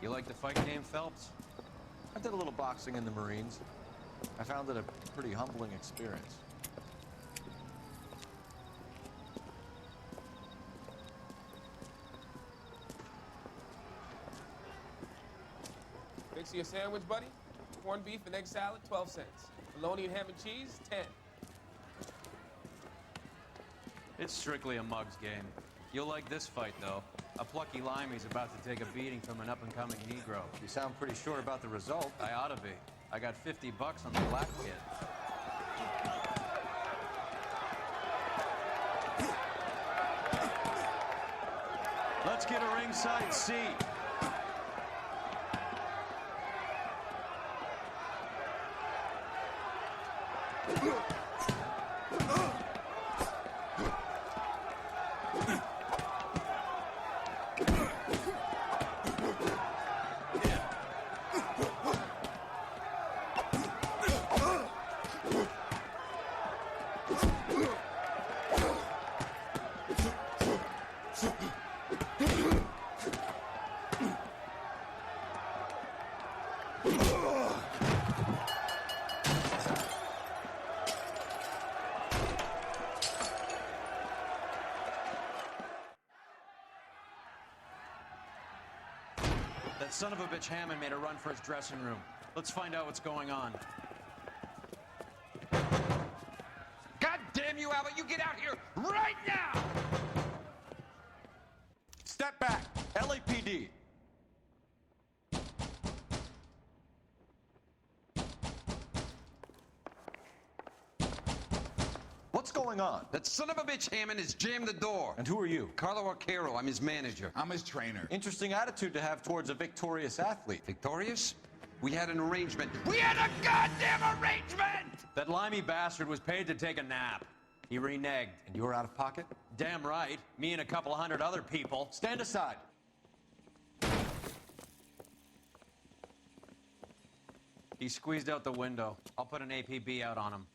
You like the fight game, Phelps? I did a little boxing in the Marines. I found it a pretty humbling experience. Fix you a sandwich, buddy? Corned beef and egg salad, 12 cents. Bologna and ham and cheese, 10. It's strictly a mug's game. You'll like this fight, though. A plucky limey's about to take a beating from an up-and-coming Negro. You sound pretty sure about the result. I ought to be. I got $50 on the black kid. Let's get a ringside seat. That son of a bitch Hammond made a run for his dressing room. Let's find out what's going on. God damn you, Albert! You get out here right now! Step back! LAPD! What's going on? That son of a bitch Hammond has jammed the door. And who are you? Carlo Arcaro, I'm his manager. I'm his trainer. Interesting attitude to have towards a victorious athlete. Victorious? We had an arrangement. We had a goddamn arrangement! That limey bastard was paid to take a nap. He reneged. And you were out of pocket? Damn right. Me and a couple hundred other people. Stand aside. He squeezed out the window. I'll put an APB out on him.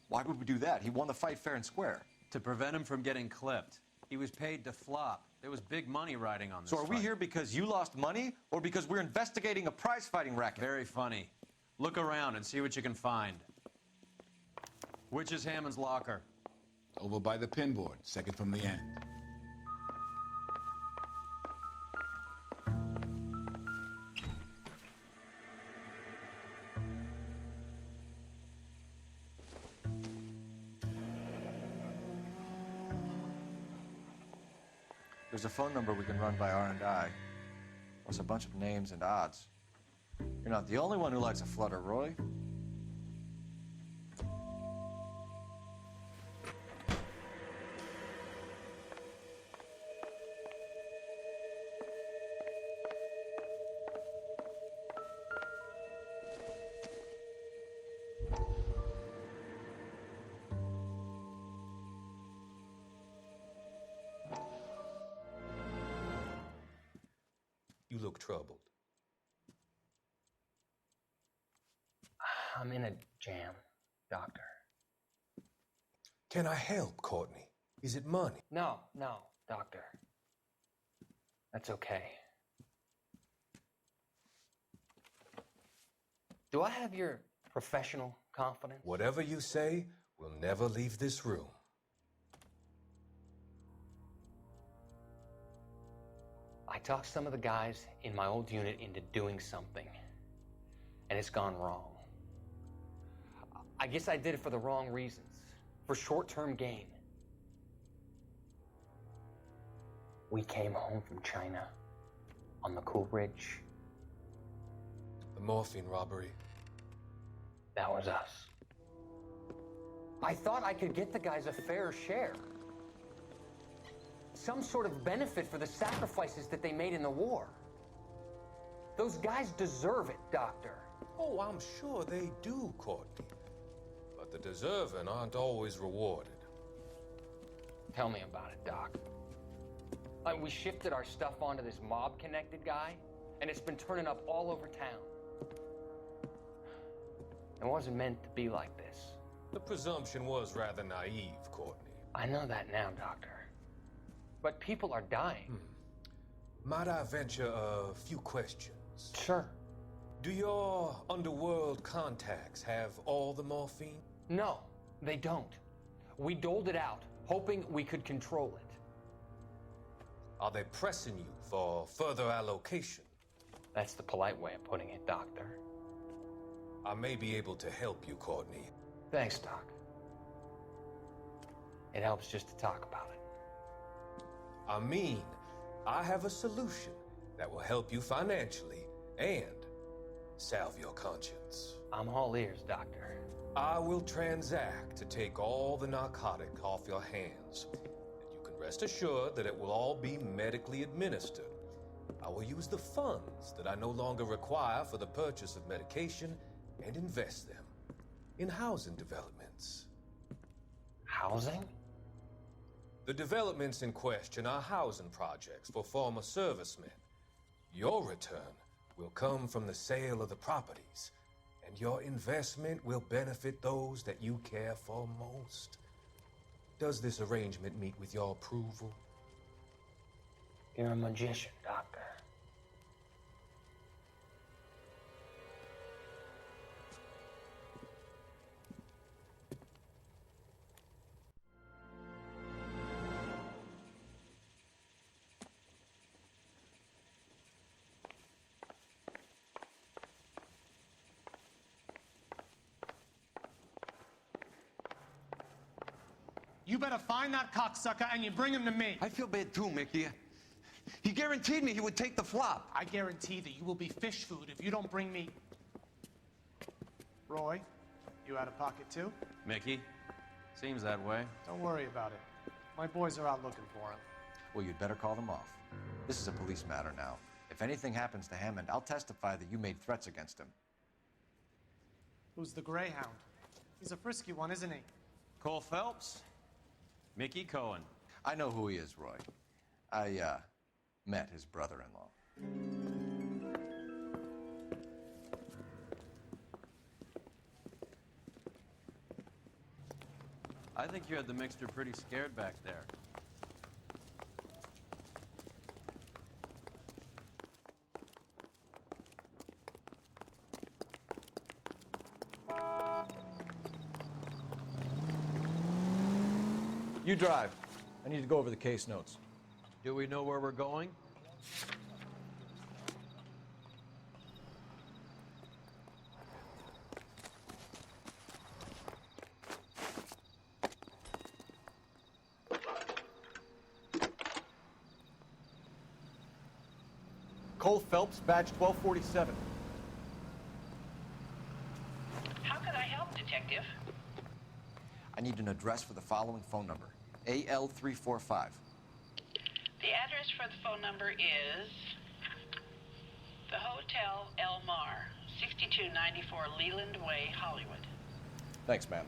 Why would we do that? He won the fight fair and square. To prevent him from getting clipped. He was paid to flop. There was big money riding on this So are we fight. here because you lost money or because we're investigating a prize-fighting racket? Very funny. Look around and see what you can find. Which is Hammond's locker? Over by the pinboard, second from the end. There's a phone number we can run by R&I. Plus a bunch of names and odds. You're not the only one who likes a flutter, Roy. You look troubled. I'm in a jam, Doctor. Can I help, Courtney? Is it money? No, Doctor. That's okay. Do I have your professional confidence? Whatever you say, we'll never leave this room. I talked some of the guys in my old unit into doing something, and it's gone wrong. I guess I did it for the wrong reasons, for short-term gain. We came home from China on the Cool Bridge. The morphine robbery. That was us. I thought I could get the guys a fair share. Some sort of benefit for the sacrifices that they made in the war. Those guys deserve it, Doctor. Oh, I'm sure they do, Courtney. But the deserving aren't always rewarded. Tell me about it, Doc. We shifted our stuff onto this mob-connected guy, and it's been turning up all over town. It wasn't meant to be like this. The presumption was rather naive, Courtney. I know that now, Doctor. But people are dying. Might I venture a few questions? Sure. Do your underworld contacts have all the morphine? No, they don't. We doled it out, hoping we could control it. Are they pressing you for further allocation? That's the polite way of putting it, Doctor. I may be able to help you, Courtney. Thanks, Doc. It helps just to talk about it. I mean, I have a solution that will help you financially and salve your conscience. I'm all ears, Doctor. I will transact to take all the narcotic off your hands. And you can rest assured that it will all be medically administered. I will use the funds that I no longer require for the purchase of medication and invest them in housing developments. Housing? The developments in question are housing projects for former servicemen. Your return will come from the sale of the properties, and your investment will benefit those that you care for most. Does this arrangement meet with your approval? You're a magician, Doctor. You better find that cocksucker and you bring him to me. I feel bad too, Mickey. He guaranteed me he would take the flop. I guarantee that you will be fish food if you don't bring me... Roy, you out of pocket too? Mickey, seems that way. Don't worry about it. My boys are out looking for him. Well, you'd better call them off. This is a police matter now. If anything happens to Hammond, I'll testify that you made threats against him. Who's the Greyhound? He's a frisky one, isn't he? Coul Fэлps? Mickey Cohen. I know who he is, Roy. I, met his brother-in-law. I think you had the mixture pretty scared back there. You drive. I need to go over the case notes. Do we know where we're going? Coul Fэлps, badge 1247. How can I help, Detective? I need an address for the following phone number. AL345. The address for the phone number is the Hotel El Mar, 6294 Leland Way, Hollywood. Thanks, ma'am.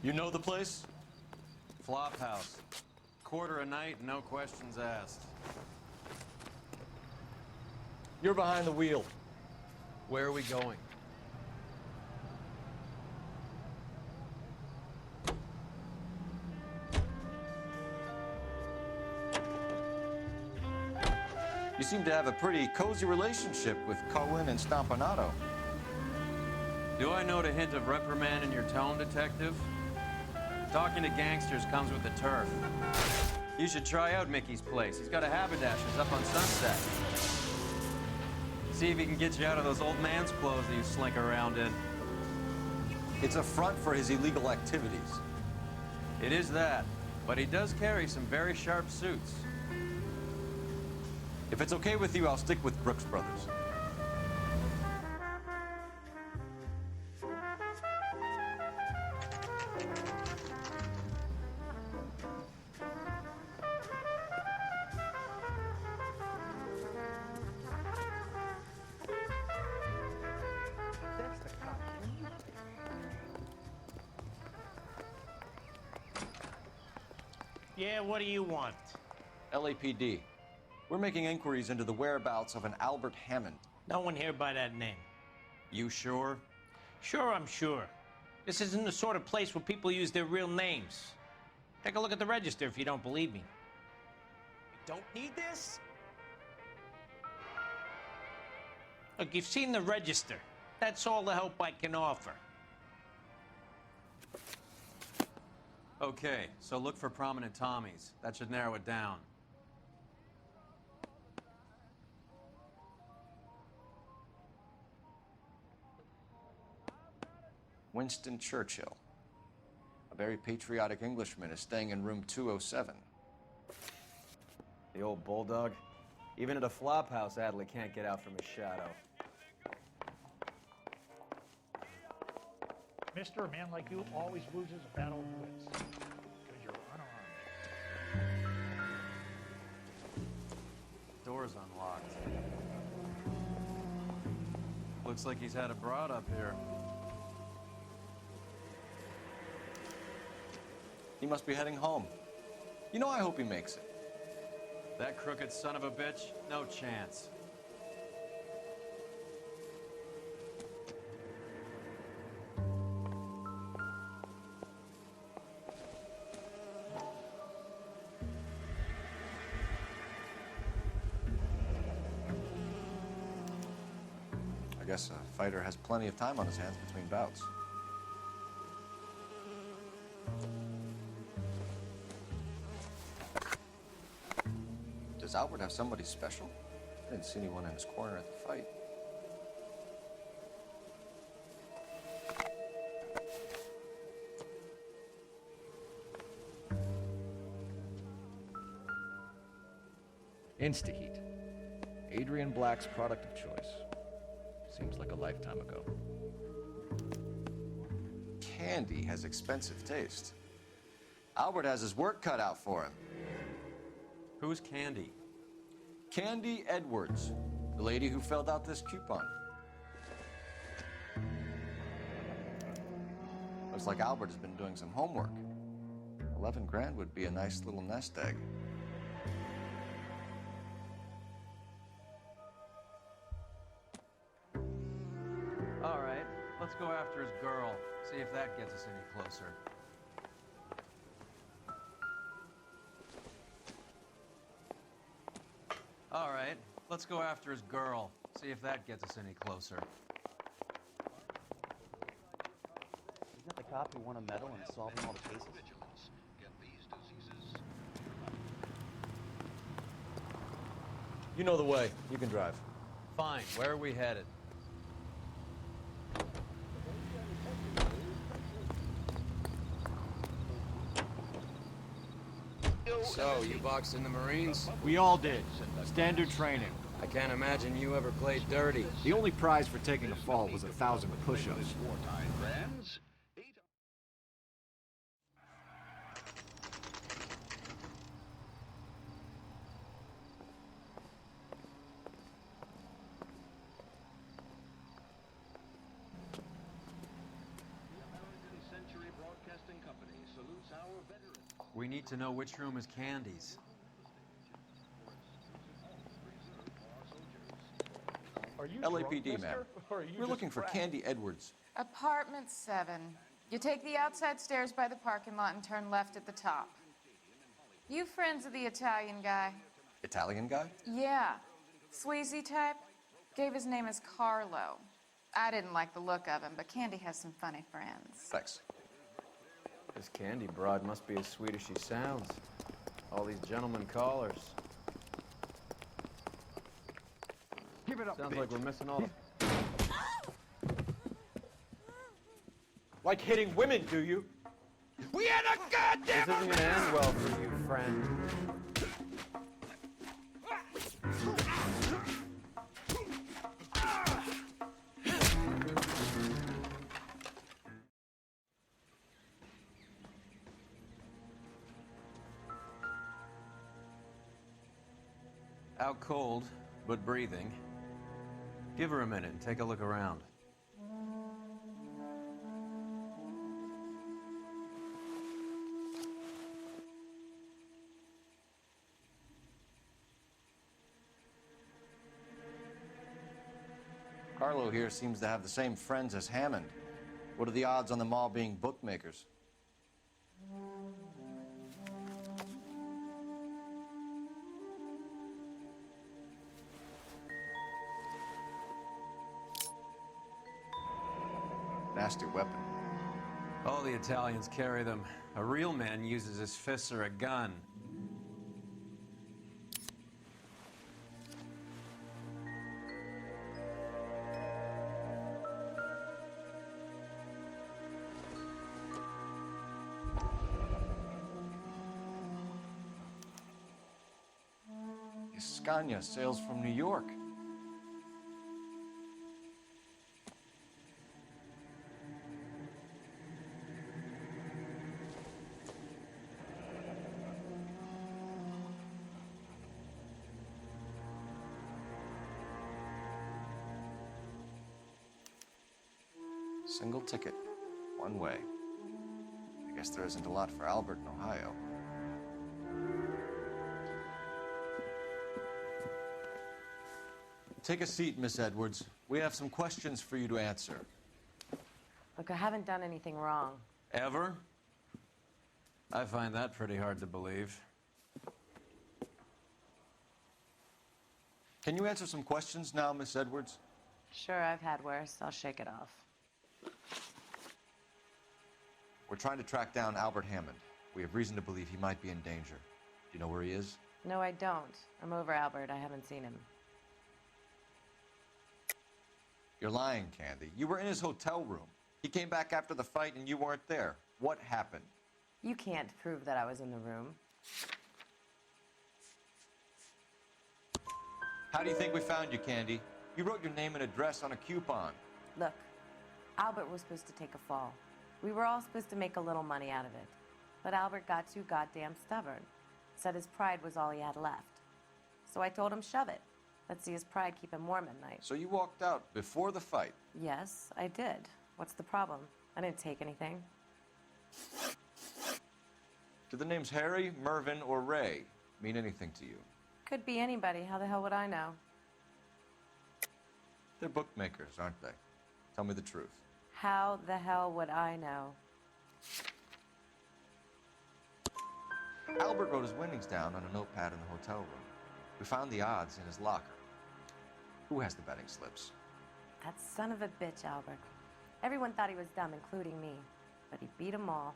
You know the place? Flop house. Quarter a night, no questions asked. You're behind the wheel. Where are we going? You seem to have a pretty cozy relationship with Cohen and Stompanato. Do I note a hint of reprimand in your tone, Detective? Talking to gangsters comes with the turf. You should try out Mickey's place. He's got a haberdasher's up on Sunset. See if he can get you out of those old man's clothes that you slink around in. It's a front for his illegal activities. It is that, but he does carry some very sharp suits. If it's okay with you, I'll stick with Brooks Brothers. Yeah, what do you want? LAPD. We're making inquiries into the whereabouts of an Albert Hammond. No one here by that name. You sure? Sure, I'm sure. This isn't the sort of place where people use their real names. Take a look at the register if you don't believe me. don't need this? Look, you've seen the register. That's all the help I can offer. Okay, so look for prominent Tommies. That should narrow it down. Winston Churchill. A very patriotic Englishman is staying in room 207. The old bulldog. Even at a flop house, Adley can't get out from his shadow. Mister, a man like you always loses a battle of wits. Because you're unarmed. Door's unlocked. Looks like he's had a broad up here. He must be heading home. You know, I hope he makes it. That crooked son of a bitch? No chance. I guess a fighter has plenty of time on his hands between bouts. Does Albert have somebody special? I didn't see anyone in his corner at the fight. Instaheat. Adrian Black's product of choice. Seems like a lifetime ago. Candy has expensive taste. Albert has his work cut out for him. Who's Candy? Candy Edwards, the lady who filled out this coupon. Looks like Albert has been doing some homework. 11 grand would be a nice little nest egg. All right, let's go after his girl. See if that gets us any closer. All right, let's go after his girl. See if that gets us any closer. Isn't that the cop who won a medal in solving all the cases? You know the way. You can drive. Fine, where are we headed? So, you boxed in the Marines? We all did. Standard training. I can't imagine you ever played dirty. The only prize for taking a fall was 1,000 push-ups. We need to know which room is Candy's. LAPD, ma'am. We're looking for Candy Edwards. Apartment 7. You take the outside stairs by the parking lot and turn left at the top. You friends of the Italian guy? Italian guy? Yeah. Sweezy type? Gave his name as Carlo. I didn't like the look of him, but Candy has some funny friends. Thanks. This Candy broad must be as sweet as she sounds. All these gentlemen callers. Give it up, Sounds bitch. like we're missing all the... Like hitting women, do you? We had a goddamn... This isn't gonna end well for you, friend. Out cold, but breathing. Give her a minute and take a look around. Carlo here seems to have the same friends as Hammond. What are the odds on them all being bookmakers? nasty weapon. All the Italians carry them. A real man uses his fists or a gun. Scania sails from New York. Single ticket, one way. I guess there isn't a lot for Albert in Ohio. Take a seat, Miss Edwards. We have some questions for you to answer. Look, I haven't done anything wrong. Ever? I find that pretty hard to believe. Can you answer some questions now, Miss Edwards? Sure, I've had worse. I'll shake it off. We're trying to track down Albert Hammond. We have reason to believe he might be in danger. Do you know where he is? No, I don't. I'm over Albert. I haven't seen him. You're lying, Candy. You were in his hotel room. He came back after the fight and you weren't there. What happened? You can't prove that I was in the room. How do you think we found you, Candy? You wrote your name and address on a coupon. Look, Albert was supposed to take a fall. We were all supposed to make a little money out of it. But Albert got too goddamn stubborn. Said his pride was all he had left. So I told him, shove it. Let's see his pride keep him warm at night. So you walked out before the fight? Yes, I did. What's the problem? I didn't take anything. Do the names Harry, Mervyn, or Ray mean anything to you? Could be anybody. How the hell would I know? They're bookmakers, aren't they? Tell me the truth. How the hell would I know? Albert wrote his winnings down on a notepad in the hotel room. We found the odds in his locker. Who has the betting slips? That son of a bitch, Albert. Everyone thought he was dumb, including me. But he beat them all.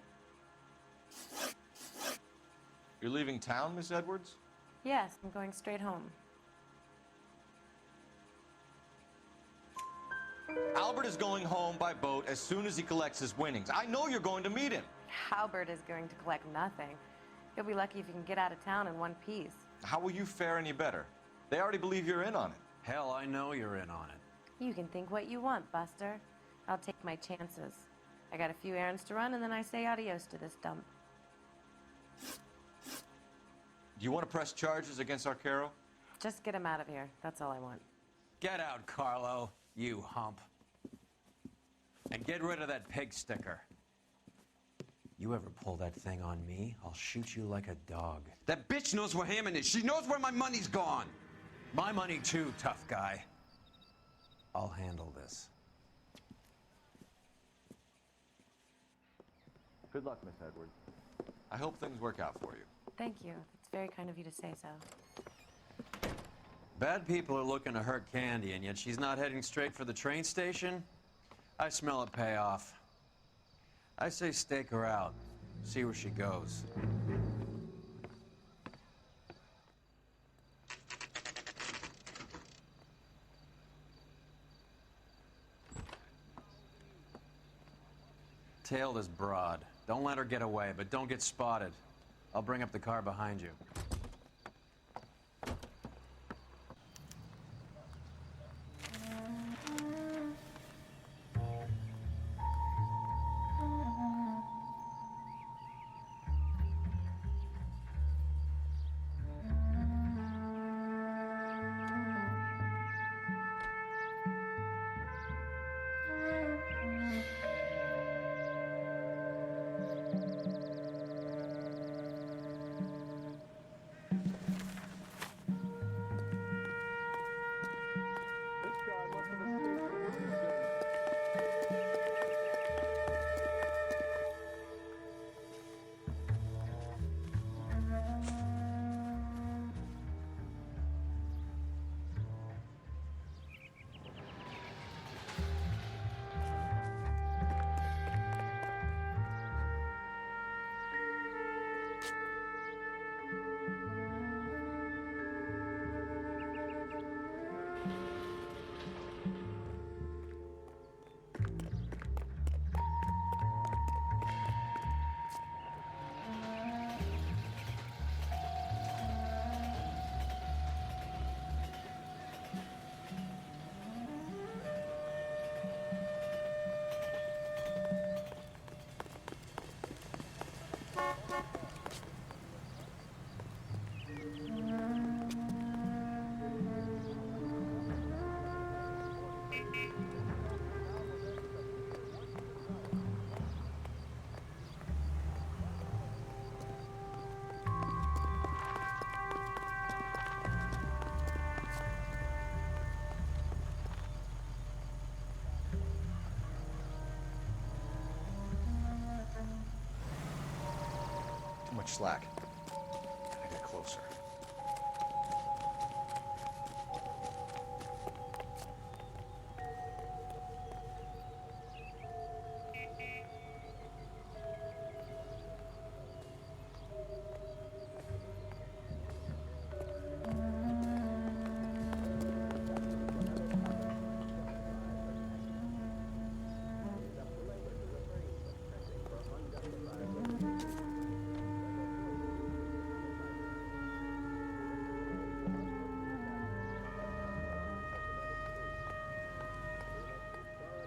You're leaving town, Miss Edwards? Yes, I'm going straight home. Albert is going home by boat as soon as he collects his winnings. I know you're going to meet him. Albert is going to collect nothing. He'll be lucky if he can get out of town in one piece. How will you fare any better? They already believe you're in on it. Hell, I know you're in on it. You can think what you want, Buster. I'll take my chances. I got a few errands to run, and then I say adios to this dump. Do you want to press charges against Arcaro? Just get him out of here. That's all I want. Get out, Carlo, you hump. And get rid of that pig sticker. You ever pull that thing on me, I'll shoot you like a dog. That bitch knows where Hammond is. She knows where my money's gone. My money too, tough guy. I'll handle this. Good luck, Miss Edwards. I hope things work out for you. Thank you. It's very kind of you to say so. Bad people are looking to hurt Candy, and yet she's not heading straight for the train station? I smell a payoff. I say stake her out. See where she goes. Tail this broad. Don't let her get away, but don't get spotted. I'll bring up the car behind you. much slack. Gotta get closer.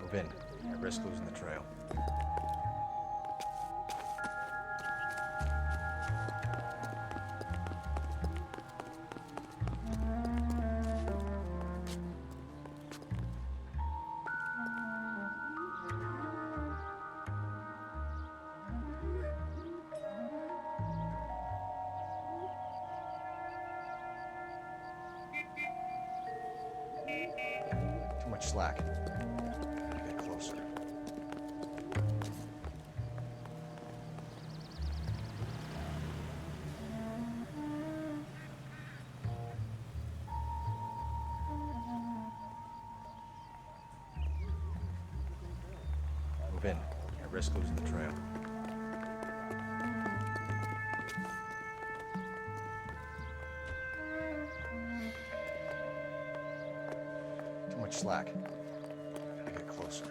Move in. I risk losing the trail. Too much slack. Gotta get closer. Move in. I risk losing the trail. Too much slack. Gotta get closer.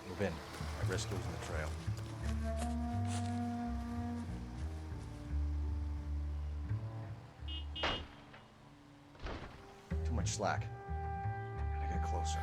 Move in. I risk losing the trail. Too much slack. Gotta get closer.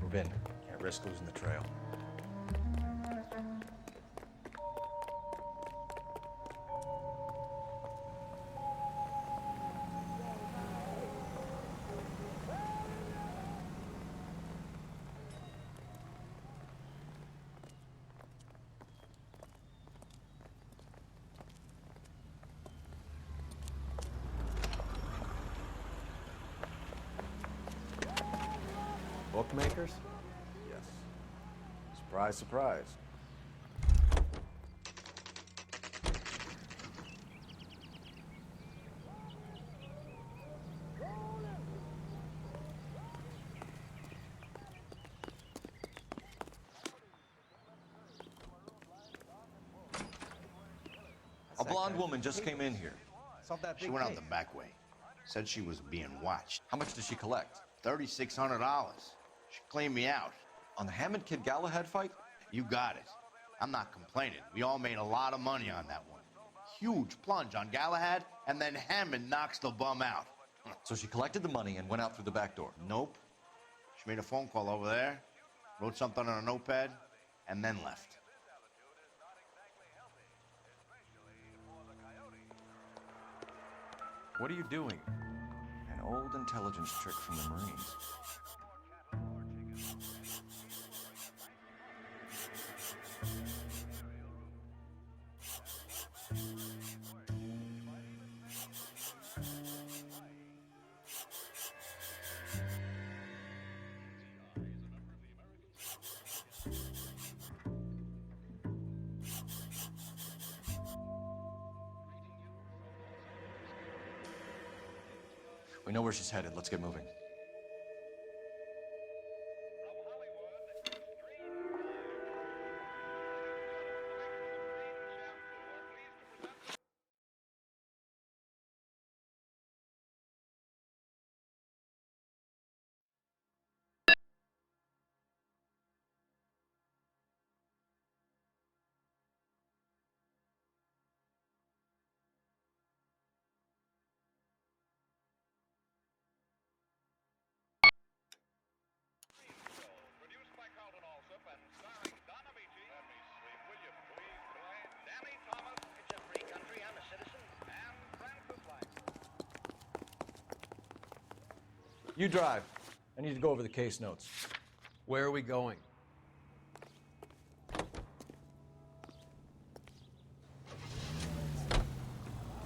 Move in. Can't risk losing the trail. Bookmakers? Yes. Surprise, surprise. A blonde woman just came in here. She went out the back way. Said she was being watched. How much did she collect? $3,600. She cleaned me out. On the Hammond Kid Galahad fight? You got it. I'm not complaining. We all made a lot of money on that one. Huge plunge on Galahad, and then Hammond knocks the bum out. So she collected the money and went out through the back door? Nope. She made a phone call over there, wrote something on a notepad, and then left. What are you doing? An old intelligence trick from the Marines. We know where she's headed. Let's get moving. You drive. I need to go over the case notes. Where are we going?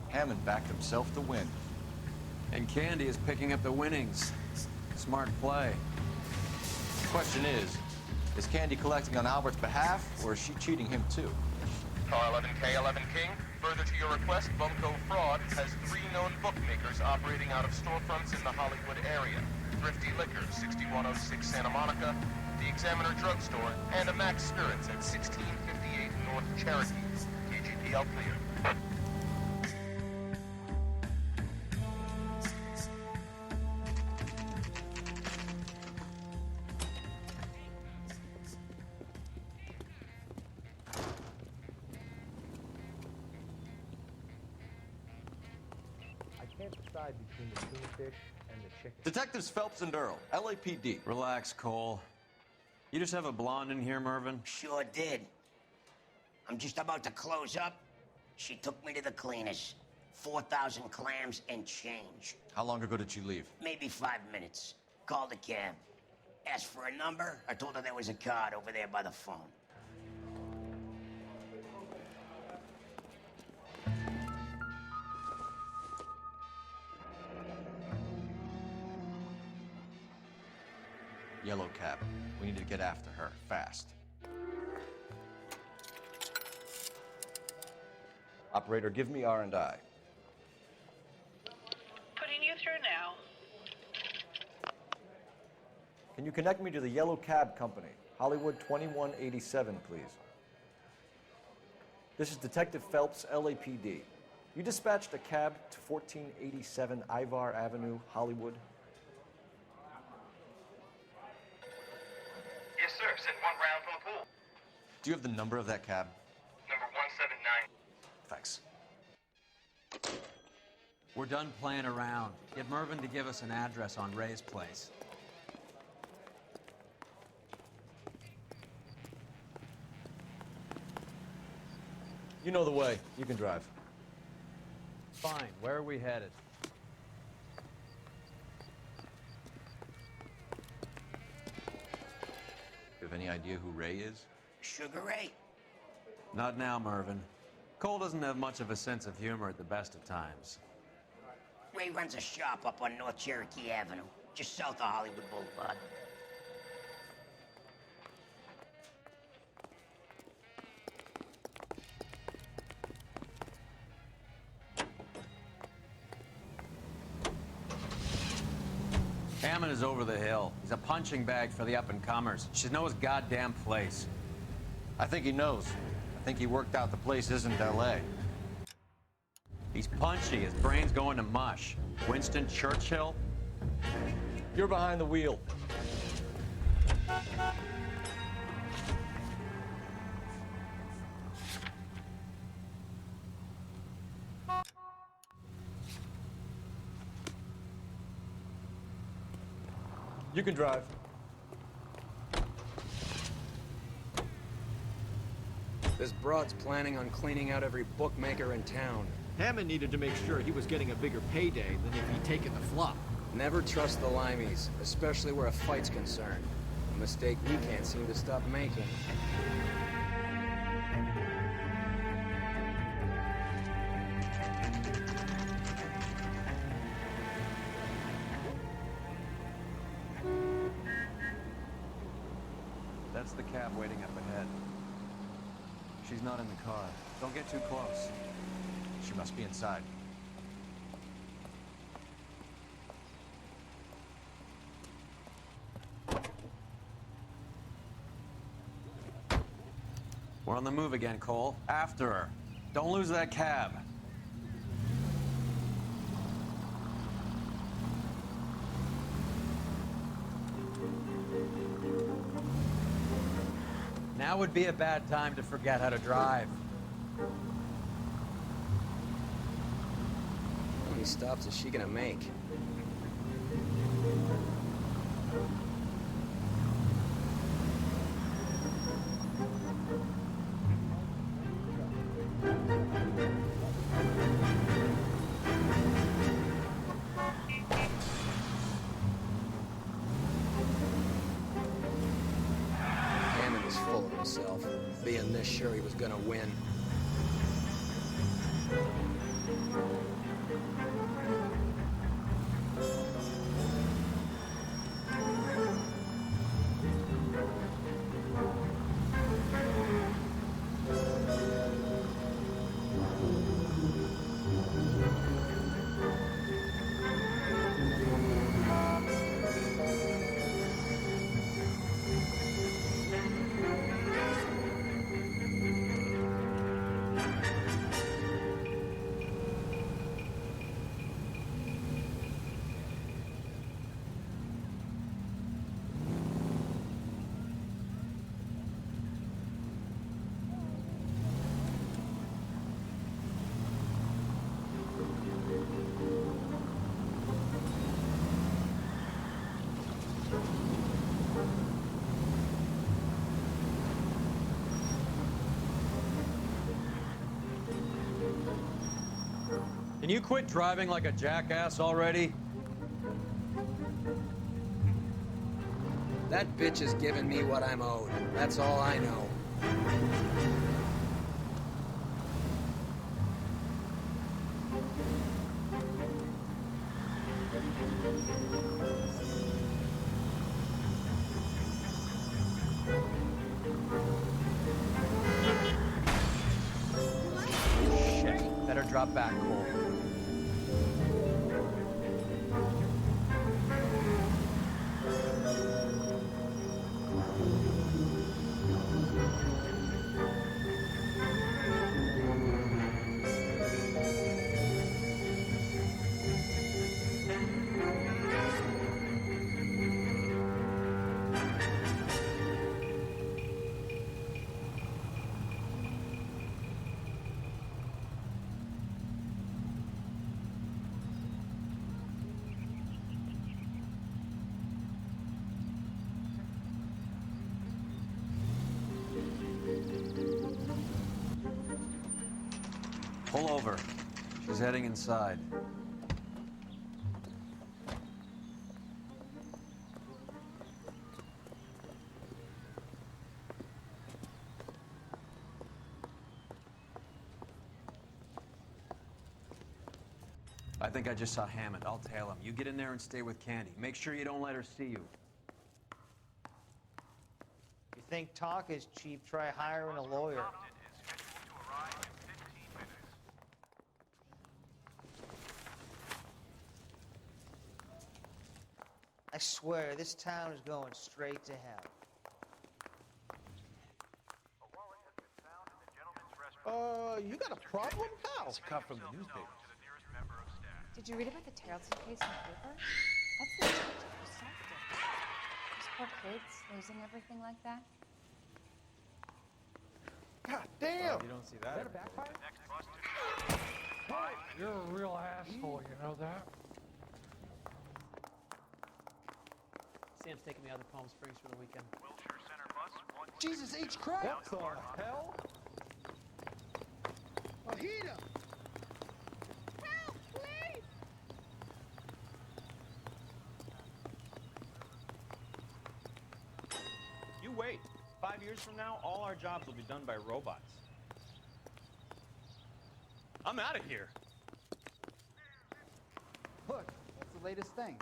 Hammond backed himself to win. And Candy is picking up the winnings. Smart play. The question is Candy collecting on Albert's behalf, or is she cheating him too? Car 11K11 King, further to your request, Bumco Fraud has 3 known bookmakers operating out of storefronts in the Hollywood area. Thrifty Liquor, 6106 Santa Monica, the Examiner Drugstore, and a Max Spirits at 1658 North Cherokee. KGPL clear. Between the kingfish and the chicken. Detectives Phelps and Earl, LAPD. Relax, Cole. You just have a blonde in here, Mervyn? Sure did. I'm just about to close up. She took me to the cleaners. 4,000 clams and change. How long ago did she leave? Maybe 5 minutes. Called a cab. Asked for a number. I told her there was a card over there by the phone. Yellow cab. We need to get after her, fast. Operator, give me R&I. Putting you through now. Can you connect me to the Yellow Cab Company? Hollywood 2187, please. This is Detective Phelps, LAPD. You dispatched a cab to 1487 Ivar Avenue, Hollywood. Yes, sir. Sent 1 round from the pool. Do you have the number of that cab? Number 179. Thanks. We're done playing around. Get Mervyn to give us an address on Ray's place. You know the way. You can drive. Fine. Where are we headed? You have any idea who Ray is? Sugar Ray? Not now, Mervyn. Cole doesn't have much of a sense of humor at the best of times. Ray runs a shop up on North Cherokee Avenue, just south of Hollywood Boulevard. Hammond is over the hill. He's a punching bag for the up-and-comers. She should know his goddamn place. I think he knows. I think he worked out the place isn't L.A. He's punchy. His brain's going to mush. Winston Churchill? You're behind the wheel. You can drive. This broad's planning on cleaning out every bookmaker in town. Hammond needed to make sure he was getting a bigger payday than if he'd taken the flop. Never trust the limeys, especially where a fight's concerned. A mistake we can't seem to stop making. That's the cab waiting up ahead. She's not in the car. Don't get too close. She must be inside. We're on the move again, Cole. After her. Don't lose that cab. Now would be a bad time to forget how to drive. How many stops is she gonna make? Being this sure he was gonna win. Can you quit driving like a jackass already? That bitch is giving me what I'm owed. That's all I know. Better drop back, Cole. Pull over. She's heading inside. I think I just saw Hammond. I'll tail him. You get in there and stay with Candy. Make sure you don't let her see you. You think talk is cheap, try hiring a lawyer. I swear, this town is going straight to hell. You got a problem, pal? It's a cut from the newspaper. Did you read about the Tarleton case in the paper? That's the detective who solved it. Those poor kids losing everything like that. God damn! You don't see that. Is that a backfire? You're a real asshole, you know that? Sam's taking me out of Palm Springs for the weekend. Wilshire Center bus. Jesus H. Christ! What the hell? Fajita! Help, please! You wait. 5 years from now, all our jobs will be done by robots. I'm out of here. Look, that's the latest thing.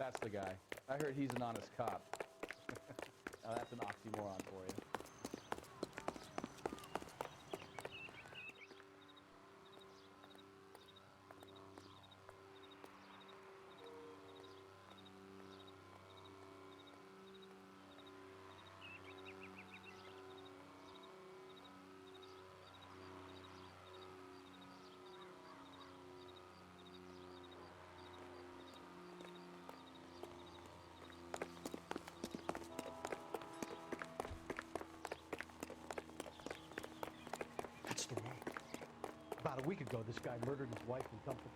That's the guy. I heard he's an honest cop. Now that's an oxymoron for you. That's the road. About a week ago, this guy murdered his wife and dumped her.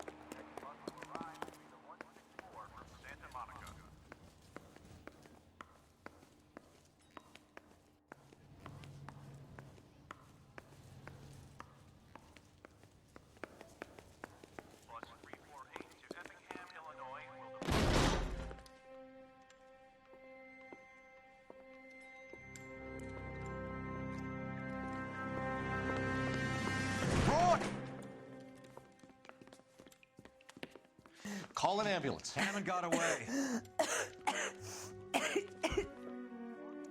Call an ambulance. Hammond got away.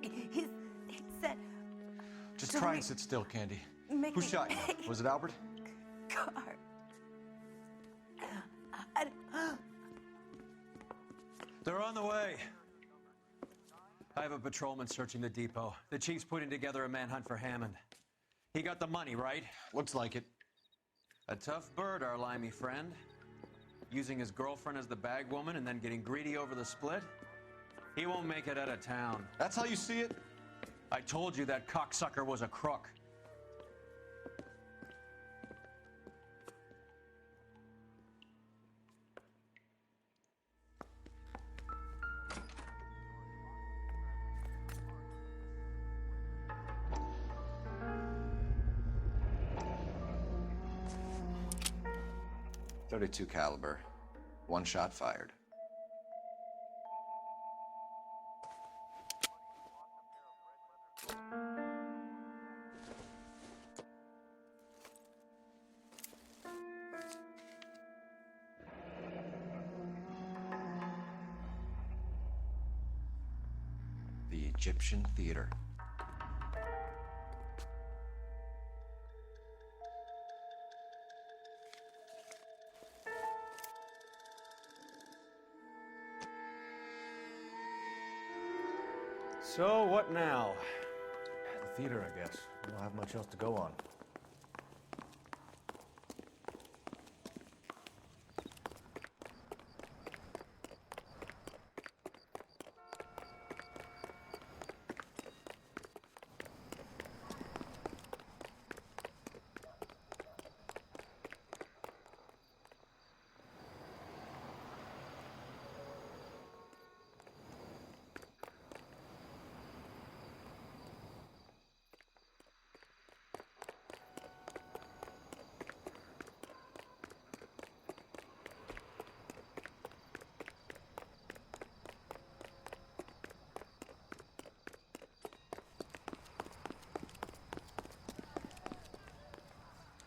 He said... Just try and sit still, Candy. Make Who me shot you? pay. Was it Albert? Car. They're on the way. I have a patrolman searching the depot. The chief's putting together a manhunt for Hammond. He got the money, right? Looks like it. A tough bird, our limey friend. Using his girlfriend as the bag woman and then getting greedy over the split? He won't make it out of town. That's how you see it? I told you that cocksucker was a crook. .32 caliber. One shot fired. The Egyptian Theater. So, what now? The theater, I guess. We don't have much else to go on.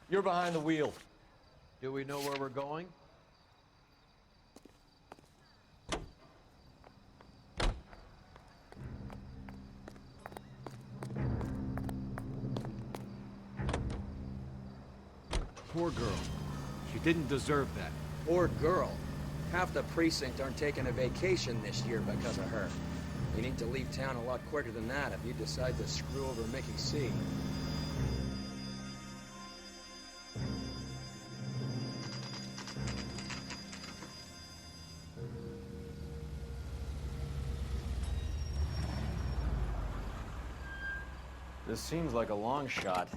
You're behind the wheel. Do we know where we're going? Poor girl. She didn't deserve that. Poor girl. Half the precinct aren't taking a vacation this year because of her. You need to leave town a lot quicker than that if you decide to screw over Mickey C. This seems like a long shot.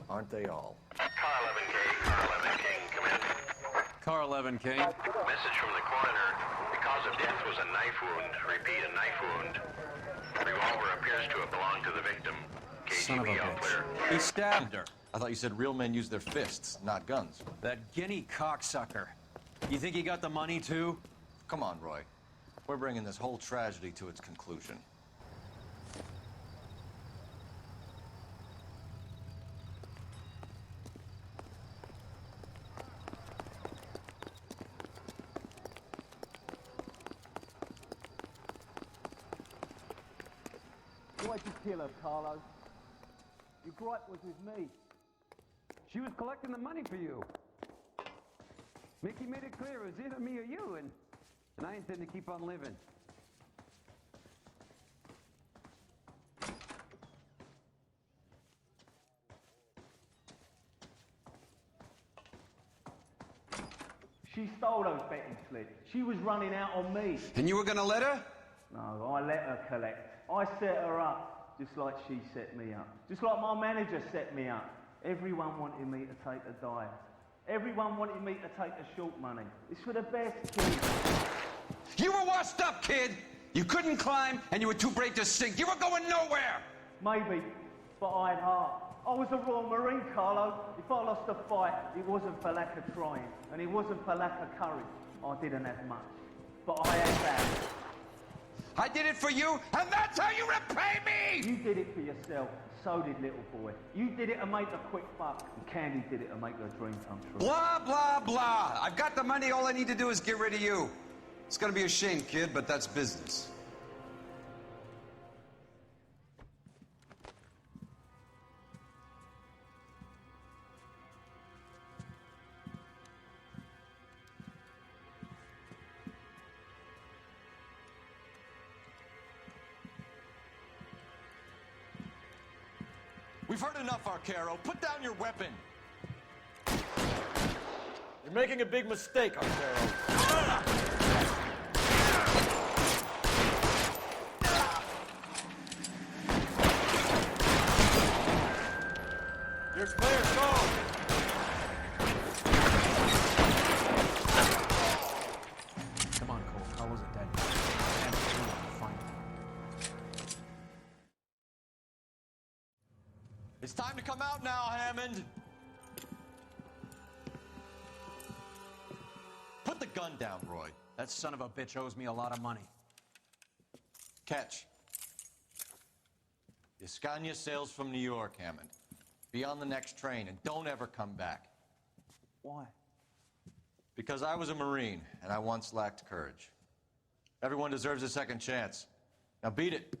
Aren't they all? Car 11K, Car 11 King, come in. Car 11 King. Message from the coroner. The cause of death was a knife wound. Repeat, a knife wound. Revolver appears to have belonged to the victim. Son of a KGB all clear. He stabbed her. I thought you said real men use their fists, not guns. That guinea cocksucker. You think he got the money too? Come on, Roy. We're bringing this whole tragedy to its conclusion. Why'd you kill her, Carlo? Your gripe was with me. She was collecting the money for you. Mickey made it clear it was either me or you, and I intend to keep on living. She stole those betting slips. She was running out on me. And you were gonna let her? No, I let her collect. I set her up, just like she set me up. Just like my manager set me up. Everyone wanted me to take a dive. Everyone wanted me to take the short money. It's for the best, kid. You were washed up, kid! You couldn't climb, and you were too brave to sink. You were going nowhere! Maybe, but I had heart. I was a Royal Marine, Carlo. If I lost a fight, it wasn't for lack of trying, and it wasn't for lack of courage. I didn't have much, but I had that. I did it for you, and that's how you repay me! You did it for yourself. So did little boy. You did it to make a quick buck, and Candy did it to make her dream come true. Blah, blah, blah. I've got the money. All I need to do is get rid of you. It's gonna be a shame, kid, but that's business. We've heard enough, Arcaro. Put down your weapon. You're making a big mistake, Arcaro. Here's clear. Go. Come on, Cole. How was it, Daddy? It's time to come out now, Hammond. Put the gun down, Roy. That son of a bitch owes me a lot of money. Catch. Escania sails from New York, Hammond. Be on the next train and don't ever come back. Why? Because I was a Marine and I once lacked courage. Everyone deserves a second chance. Now beat it.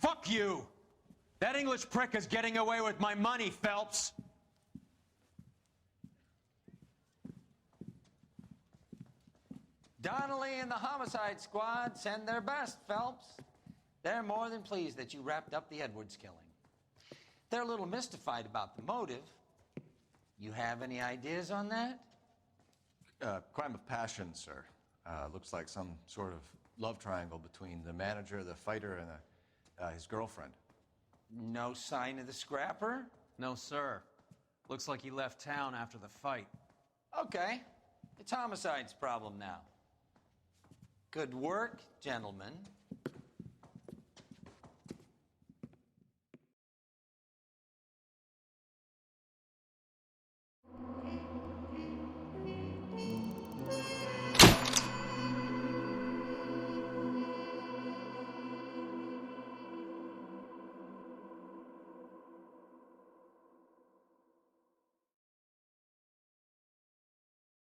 Fuck you! That English prick is getting away with my money, Phelps! Donnelly and the homicide squad send their best, Phelps. They're more than pleased that you wrapped up the Edwards killing. They're a little mystified about the motive. You have any ideas on that? Crime of passion, sir. Looks like some sort of love triangle between the manager, the fighter, and his girlfriend. No sign of the scrapper? No, sir. Looks like he left town after the fight. Okay. It's homicide's problem now. Good work, gentlemen.